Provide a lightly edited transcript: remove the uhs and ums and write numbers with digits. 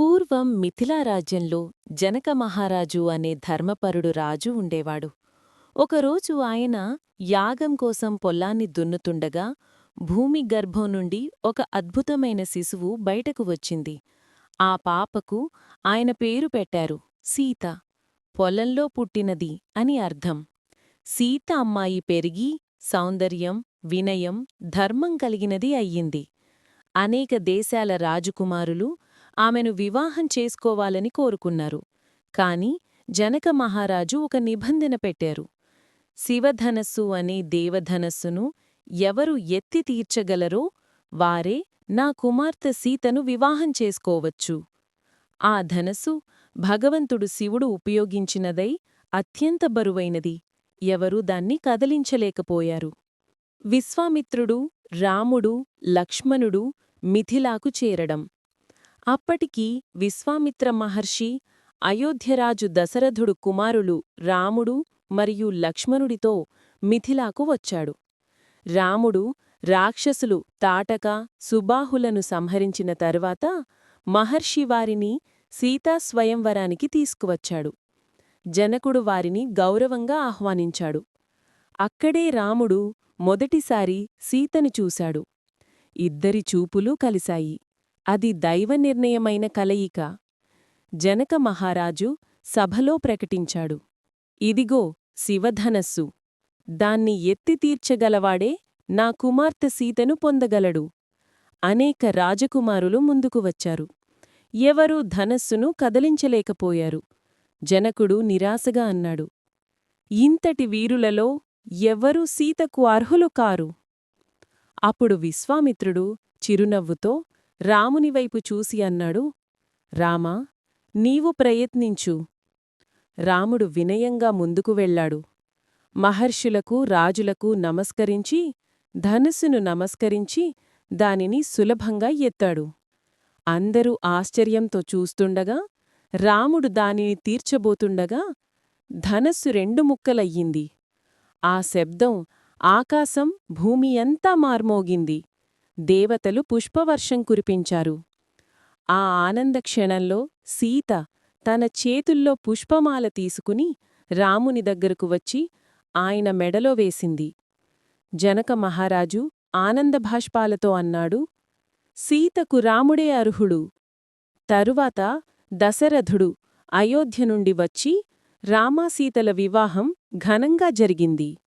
పూర్వం మిథిలారాజ్యంలో జనక మహారాజు అనే ధర్మపరుడు రాజు ఉండేవాడు. ఒకరోజు ఆయన యాగం కోసం పొలాన్ని దున్నుతుండగా భూమి గర్భం నుండి ఒక అద్భుతమైన శిశువు బయటకు వచ్చింది. ఆ పాపకు ఆయన పేరు పెట్టారు సీత. పొలంలో పుట్టినది అని అర్థం. సీత అమ్మాయి పెరిగి సౌందర్యం, వినయం, ధర్మం కలిగినది అయ్యింది. అనేక దేశాల రాజకుమారులు ఆమెను వివాహం చేసుకోవాలని కోరుకున్నారు. కాని జనక మహారాజు ఒక నిబంధన పెట్టారు. శివధనస్సు అనే దేవధనస్సును ఎవరు ఎత్తి తీర్చగలరో వారే నా కుమార్తె సీతను వివాహం చేసుకోవచ్చు. ఆ ధనస్సు భగవంతుడు శివుడు ఉపయోగించినదై అత్యంత బరువైనది. ఎవరూ దాన్ని కదలించలేకపోయారు. విశ్వామిత్రుడు, రాముడు, లక్ష్మణుడు మిథిలాకు చేరడం. అప్పటికి విశ్వామిత్ర మహర్షి అయోధ్యరాజు దశరథుడు కుమారులు రాముడు మరియు లక్ష్మణుడితో మిథిలాకు వచ్చాడు. రాముడు రాక్షసులు తాటక, సుబాహులను సంహరించిన తరువాత మహర్షి వారిని సీతాస్వయంవరానికి తీసుకువచ్చాడు. జనకుడు వారిని గౌరవంగా ఆహ్వానించాడు. అక్కడే రాముడు మొదటిసారి సీతను చూశాడు. ఇద్దరి చూపులూ కలిశాయి. అది దైవనిర్ణయమైన కలయిక. జనక మహారాజు సభలో ప్రకటించాడు, ఇదిగో శివధనస్సు. దాన్ని ఎత్తి తీర్చగలవాడే నా కుమార్తె సీతను పొందగలడు. అనేక రాజకుమారులు ముందుకు వచ్చారు. ఎవరూ ధనస్సును కదలించలేకపోయారు. జనకుడు నిరాశగా అన్నాడు, ఇంతటి వీరులలో ఎవ్వరూ సీతకు అర్హులు కారు. అప్పుడు విశ్వామిత్రుడు చిరునవ్వుతో రామునివైపు చూసి అన్నాడు, రామా, నీవు ప్రయత్నించు. రాముడు వినయంగా ముందుకు వెళ్లాడు. మహర్షులకు, రాజులకు నమస్కరించి, ధనుస్సును నమస్కరించి దానిని సులభంగా ఎత్తాడు. అందరూ ఆశ్చర్యంతో చూస్తుండగా రాముడు దానిని తీర్చబోతుండగా ధనస్సు రెండు ముక్కలయ్యింది. ఆ శబ్దం ఆకాశం, భూమి అంతా మార్మోగింది. దేవతలు పుష్పవర్షం కురిపించారు. ఆ ఆనందక్షణంలో సీత తన చేతుల్లో పుష్పమాల తీసుకుని రాముని దగ్గరకు వచ్చి ఆయన మెడలో వేసింది. జనక మహారాజు ఆనందభాష్పాలతో అన్నాడు, సీతకు రాముడే అర్హుడు. తరువాత దశరథుడు అయోధ్య నుండి వచ్చి రామాసీతల వివాహం ఘనంగా జరిగింది.